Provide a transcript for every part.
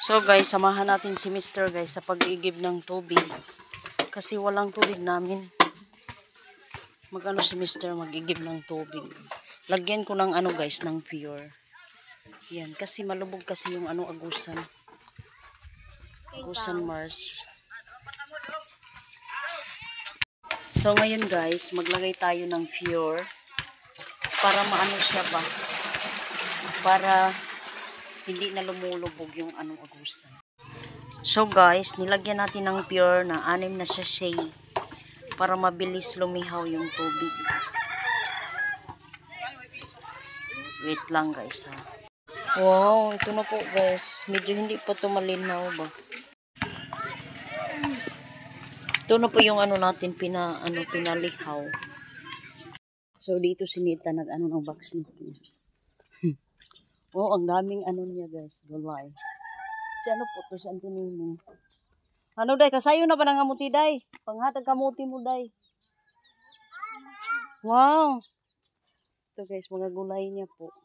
So guys, samahan natin si Mr. guys sa pag-iigib ng tubig. Kasi walang tubig namin. Mag-ano si Mr. mag-igib ng tubig. Lagyan ko ng ano guys, ng pure. Yan, kasi malubog kasi yung ano Agusan. Agusan Mars. So ngayon guys, maglagay tayo ng pure. Para maano siya ba? Para hindi na lumulubog yung anong Agusan. So guys, nilagyan natin ng pure na 6 na sachet para mabilis lumihaw yung tubig. Wait lang guys ha. Wow, ito na po guys. Medyo hindi pa ito malinaw ba. Ito na po yung ano natin pinalihaw. So dito si Nita nag-ano ng box niya. Oh, ang daming ano niya guys, gulay. Si ano po to, si Antonino. Ano day, kasayo na ba ng kamuti day? Panghatag kamuti mo day. Wow. Ito guys, mga gulay niya po.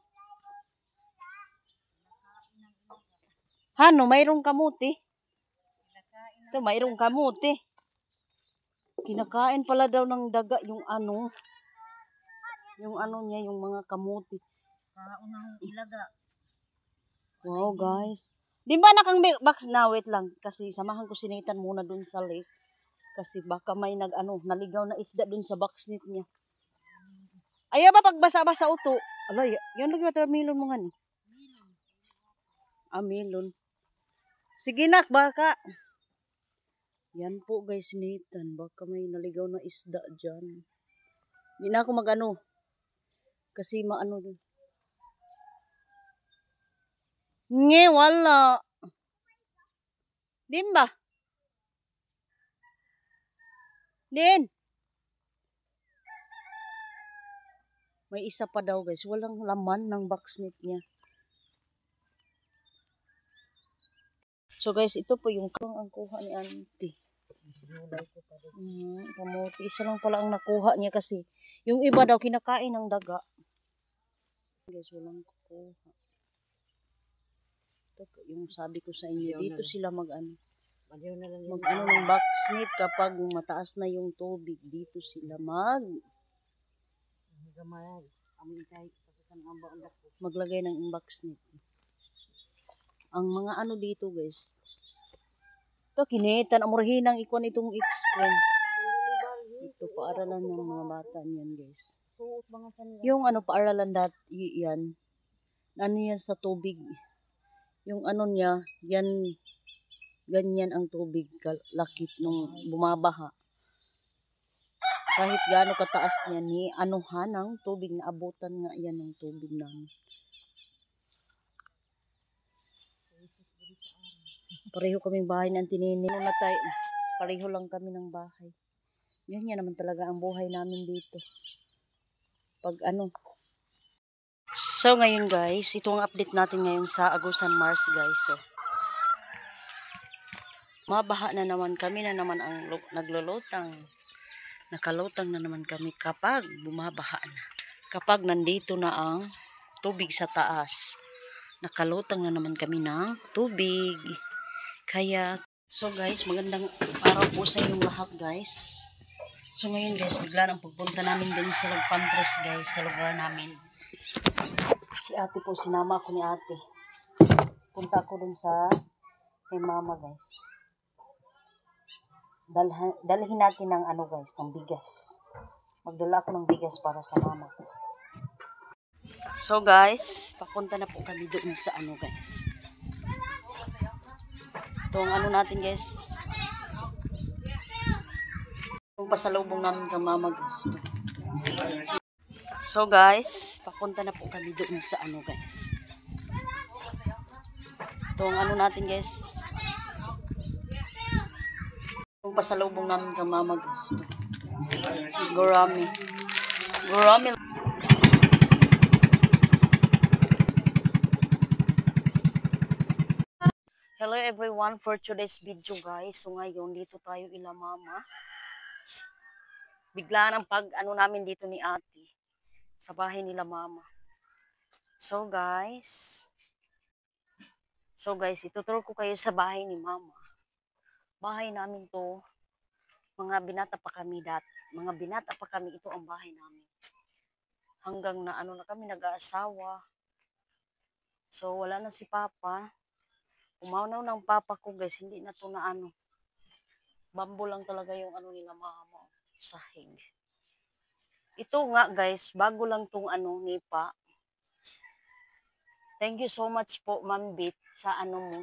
Ano, mayroong kamuti? Ito, mayroong kamuti. Kinakain pala daw ng daga yung ano niya, yung mga kamuti. Unang ilaga. Wow guys. Di ba nakang box na? Wait lang. Kasi samahan ko sinitan muna dun sa lake. Kasi baka may naligaw na isda dun sa box net niya. Ayaw ba pagbasa-basa uto? Alay, yan lagi watermelon mo nga ni. Ah, melon. Sige nak, baka. Yan po guys, sinitan. Baka may naligaw na isda dyan. Hindi na ako mag-ano. Kasi maano dun. Nge, wala. Din ba? Din. May isa pa daw guys. Walang laman ng box net niya. So guys, ito po yung ang kuha ni Auntie. Kamuti. Isa lang pala ang nakuha niya kasi yung iba daw kinakain ng daga. Guys, walang kukuha. Yung sabi ko sa inyo, dito sila mag-ano ng box net kapag mataas na yung tubig, dito sila maglagay ng box net. Ang mga ano dito guys, ito kinitan, amurahinang ikuan itong X-screen. Ito paaralan ng mga bata niyan guys. Yung ano paaralan yan, ano yan sa tubig. Yung ano niya, yan, ganyan ang tubig, lakit nung bumabaha. Kahit gaano kataas niya, ni anuhan ng tubig, na abutan nga yan ng tubig namin. Pareho kaming bahay ng tinini. Pareho lang kami ng bahay. Yan naman talaga ang buhay namin dito. Pag ano. So ngayon guys, itong update natin ngayon sa Agusan Mars guys. So, mabaha na naman kami na naman ang naglulutang. Nakalutang na naman kami kapag bumabaha na. Kapag nandito na ang tubig sa taas. Nakalutang na naman kami ng tubig. Kaya, so guys, magandang araw po sa inyong lahat guys. So ngayon guys, bigla nang pagpunta namin dun sa Lagpantres guys, sa lugar namin. Si ate po, sinama ako ni ate. Punta ako dun sa kay mama guys. Dalhin natin ng ano guys, ng bigas. Magdala ako ng bigas para sa mama ko. So guys, papunta na po kami doon sa ano guys. Itong ano natin guys. Itong pasalubong namin kay mama guys. So guys, papunta na po kami doon sa ano guys. Itong ano natin guys. Itong pasalubong namin kay mama guys. Gurami. Gurami. Hello everyone for today's video guys. So ngayon dito tayo ila mama. Bigla ng ano namin dito ni ate. Sa bahay nila mama. So guys, So guys, ituturo ko kayo sa bahay ni mama. Bahay namin to, mga binata pa kami mga binata pa kami, ito ang bahay namin. Hanggang na ano na kami, nag-aasawa. So wala na si papa. Umaunaw ng papa ko guys, hindi na to na ano. Bambo lang talaga yung ano nila mama, sahig. Ito nga guys, bago lang tong ano nipa. Thank you so much po Ma'am Bit sa ano mo.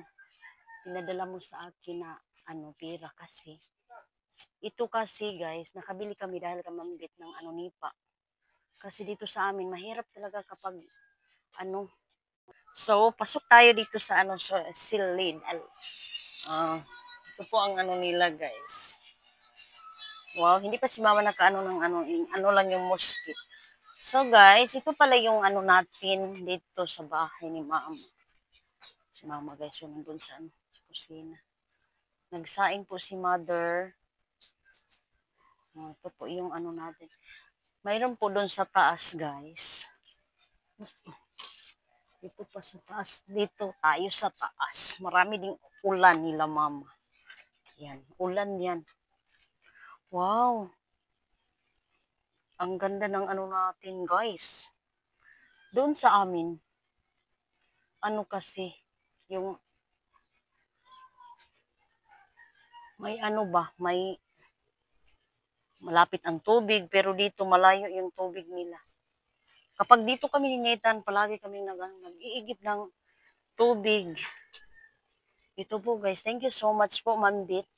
Pinadala mo sa akin na ano pera kasi. Ito kasi guys, nakabili kami dahil kay Ma'am Bit ng ano nipa. Kasi dito sa amin mahirap talaga kapag ano. So, pasok tayo dito sa ano sa silid. Ito po ang ano nila guys. Wow, hindi pa si mama nakaano ng ano lang yung mosquito. So guys, ito pala yung ano natin dito sa bahay ni mama. Si mama guys, yun nandun sa ano, sa kusina. Nagsaing po si mother. Ito po yung ano natin. Mayroon po doon sa taas guys. Dito pa sa taas. Dito tayo sa taas. Marami ding ulan nila mama. Yan, ulan yan. Wow. Ang ganda ng ano natin guys. Doon sa amin, ano kasi, yung, may ano ba, may, malapit ang tubig, pero dito malayo yung tubig nila. Kapag dito kami ninitan, palagi kami nag-iigib ng tubig. Ito po guys, thank you so much po Ma'am Bit.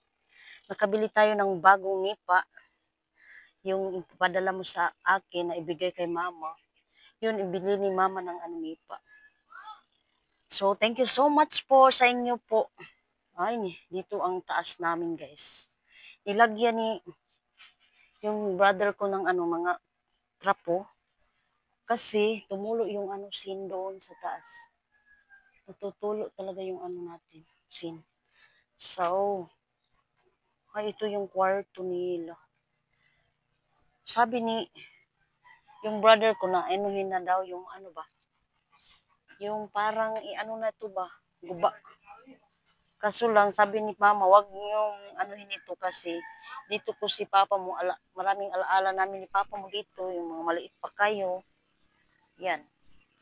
Nakabili tayo ng bagong nipa. Yung ipadala mo sa akin na ibigay kay mama. Yun, ibili ni mama ng ano nipa. So, thank you so much po sa inyo po. Ay, dito ang taas namin guys. Nilagyan ni yung brother ko ng ano, mga trapo. Kasi tumulo yung ano sin doon sa taas. Natutulo talaga yung ano natin, sin. So, ay ito yung kwarto nila. Sabi ni yung brother ko na enuhin na daw yung ano ba? Yung parang ano na to ba? Guba. Kaso lang sabi ni mama, wag niyong anuhin ito kasi dito po si papa mo, maraming alaala namin ni papa mo dito, yung mga maliit pa kayo. Yan.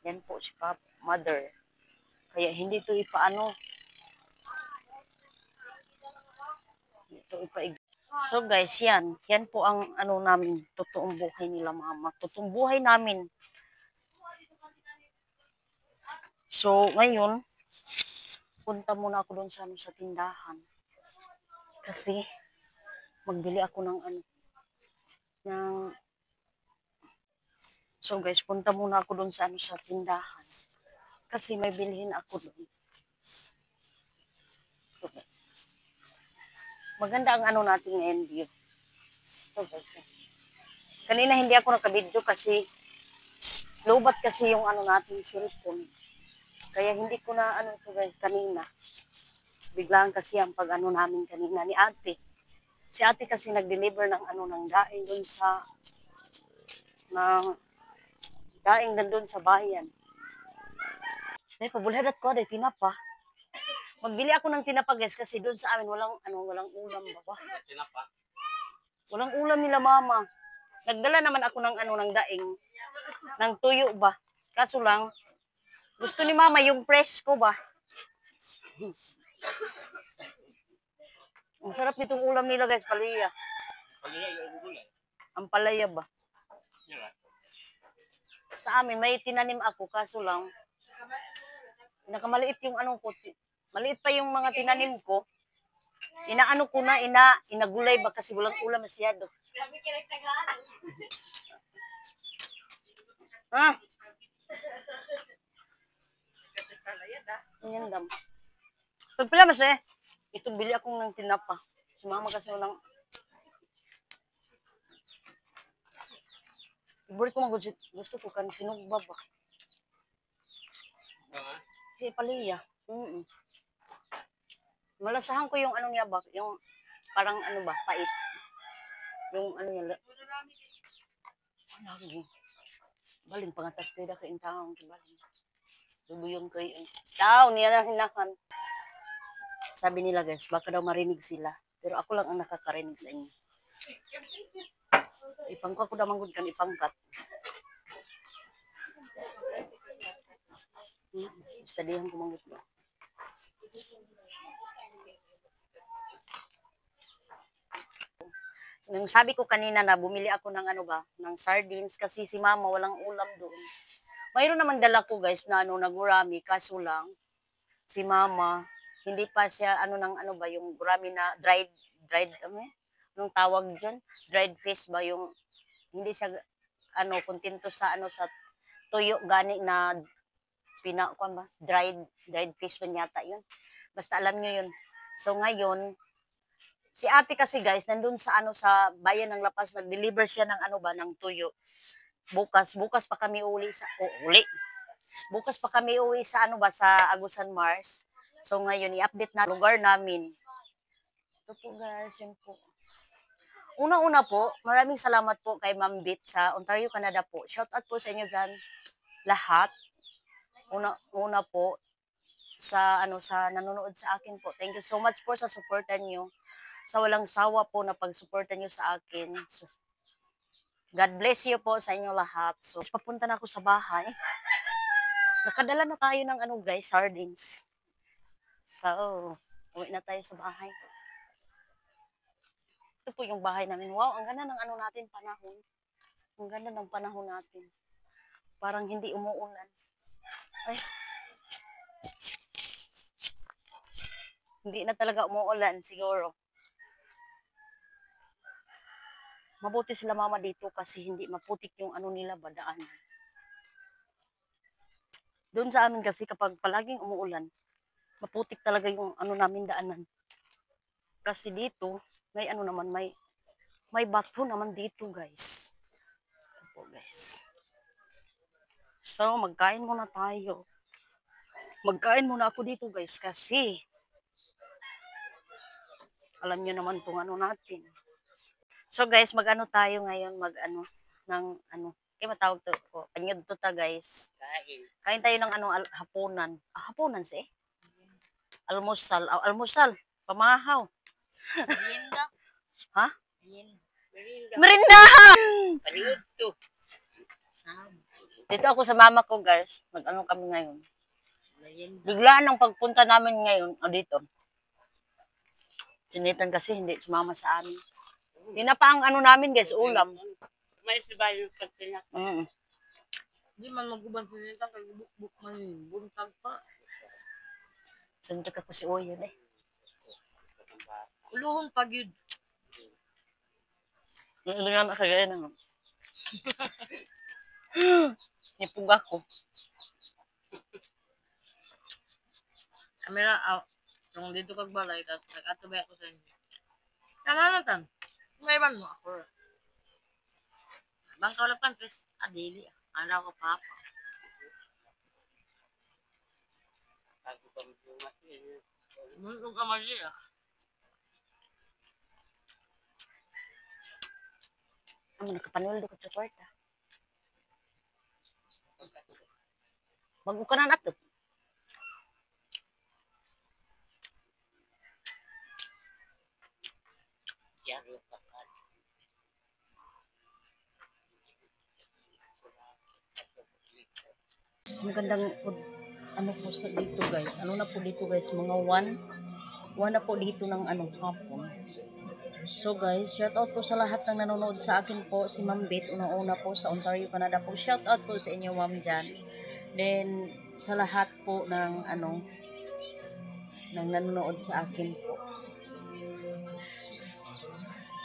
Yan po si papa, mother. Kaya hindi to ipaano. Ito so guys, yan. Yan po ang ano namin, totoong buhay nila mama. Totoong buhay namin. So, ngayon, punta muna ako doon sa, ano, sa tindahan. Kasi, magbili ako ng ano, ng... So guys, punta muna ako doon sa, ano, sa tindahan. Kasi may bilhin ako doon. Okay. Maganda ang ano natin ngayon view. So guys, kanina hindi ako nakabidyo kasi lobat kasi yung ano natin cellphone. Kaya hindi ko na ano ito guys kanina. Biglaan kasi ang pag ano namin kanina ni ate. Si ate kasi nag-deliver ng ano ng daing doon sa daing doon sa bayan. Ay, pabulhadat ko, day tinapa. Magbili ako ng tinapa guys kasi doon sa amin walang ulam ba? Tinapa. Walang ulam nila mama. Nagdala naman ako ng ano ng daing ng tuyo ba. Kaso lang gusto ni mama yung fresh ko ba. Ang sarap nitong ulam nila guys, palaya. Palaya yung gulay. Ang palaya ba? Sa amin may tinanim ako kaso lang nakamaliit yung anong ko. Maliit pa yung mga tinanim ko. Inaano ko na, inagulay ba kasi walang ulam masyado. Ha? Yan dam. Pagpila mas ito bili akong ng tinapa. Sumama kasi walang Ibulit ko gusto ko kan sinugba ba. Si Palia. Malasahan ko yung ano niya ba, yung parang ano ba, pait. Yung ano niya. Lagi. Baling pangatas kaya ka intang baling. Lubuyong ko yun. Daw, niya na hinahan. Sabi nila guys, baka daw marinig sila. Pero ako lang ang nakakarinig sa inyo. Ipangko ko daw manggod kan ipangkat. Studyhan ko manggod na. So, nung sabi ko kanina na bumili ako ng ano ba, ng sardines kasi si mama walang ulam doon. Mayroon naman dala ko guys na ano, nagurami, kaso lang, si mama, hindi pa siya, ano ng ano ba, yung gurami na dried, anong tawag dyan? Dried fish ba, yung, hindi siya, ano, kontento sa, ano, sa tuyo, gani na, kuwan ba, dried fish ba yata yun? Basta alam nyo yun. So ngayon, si ate kasi guys, nandun sa, ano, sa bayan ng Lapas, nag-deliver siya ng, ano ba, ng tuyo. Bukas pa kami uli sa, bukas pa kami uwi sa ano ba, sa Agusan Mars. So ngayon, i-update na lugar namin. Ito po guys, yun po. Una-una po, maraming salamat po kay Ma'am Bit sa Ontario, Canada po. Shout out po sa inyo dyan lahat. Una po, sa ano sa nanonood sa akin po. Thank you so much po sa suportan niyo. Sa walang sawa po na pagsuporta niyo sa akin. So, God bless you po sa inyo lahat. So, papunta na ako sa bahay. Nakadala na tayo ng ano guys, sardines. So, uwi na tayo sa bahay. Ito po yung bahay namin. Wow, ang ganda ng ano natin, panahon. Ang ganda ng panahon natin. Parang hindi umuulan. Ay. Hindi na talaga umuulan siguro. Mabuti sila mama dito kasi hindi maputik yung ano nila ba, daan. Doon sa amin kasi kapag palaging umuulan, maputik talaga yung ano namin daanan. Kasi dito, may ano naman, may bato naman dito guys. Ito po guys. So, magkain muna tayo. Magkain muna ako dito guys kasi alam nyo naman kung ano natin. So guys, mag-ano tayo ngayon, mag-ano, ng ano, kaya matawag to po, panyod to ta guys. Kain tayo ng ano, hapunan. Hapunan si? Almusal, almusal, pamahaw. Merienda. Ha? Merienda. Merinda! Paliwag to. Dito ako sa mama ko guys, mag-ano kami ngayon. Merienda. Biglaan ang pagpunta namin ngayon, dito. Sinitan kasi hindi sumama sa amin. Hindi na pa ang ano namin guys, ulam. May sibayo ka tinak. Di man maguban sa nita kay buk man buntag pa. Santo ka po si Oyen eh. Uluhon pag yun. Ano nga nakagaya na nga. Nipug ako. Kamera kung dito kag balay kat nag-atubay ako sa inyo. Nananatan. May ban mo ako. Bang kaulapan pres adili. Ala ko papa. Munong ka magiya. Ano, nakapanulo ko sa kwarta. Bago ka na nato. Magandang ano po sa dito guys. Ano na po dito guys, mga 1 na po dito ng anong hapon. So guys, shout out po sa lahat ng nanonood sa akin po, si Ma'am Bit, unang-una po sa Ontario, Canada po. Shout out po sa inyo Ma'am Jan. Then sa lahat po ng ano ng nanonood sa akin po.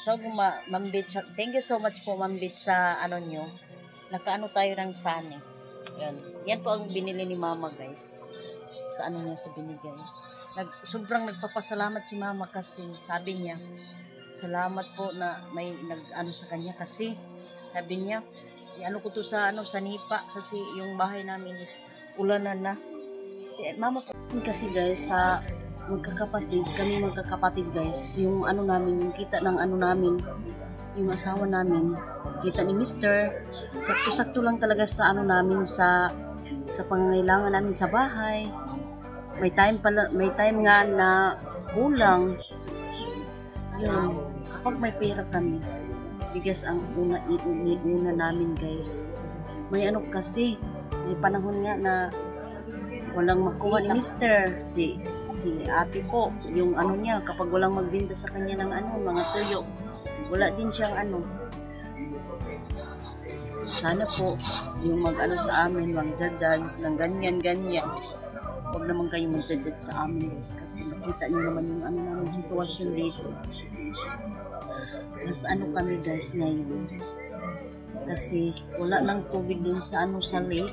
So Ma'am Bit, thank you so much po Ma'am Bit sa ano nyo. Nakaano tayo ng sani. Yan po ang binili ni Mama guys. Sa ano niya sa binigay. Sobrang nagpapasalamat si Mama kasi sabi niya, salamat po na may nag-ano sa kanya kasi sabi niya, ano ko to sa ano sa nipa kasi yung bahay namin is ulanan na. Si Mama po kasi guys sa kami magkakapatid guys, yung ano namin, yung kita ng ano namin, yung asawa namin, kita ni Mr. Sakto-sakto lang talaga sa ano namin sa sa pangangailangan namin sa bahay. May time nga na kulang. Yun, kapag may pera kami, bigas ang una namin guys. May ano kasi, may panahon nga na walang makuha ni Mister, si ate po, yung ano niya, kapag walang magbinta sa kanya ng ano, mga tuyo, wala din siyang ano. Sana po, yung mag-ano sa amin, mag-judge ng ganyan. Huwag naman kayong mag-judge sa amin guys, kasi nakita niyo naman yung ano namin sitwasyon dito. Mas ano kami guys ngayon, kasi wala lang tubig dun sa ano sa lake.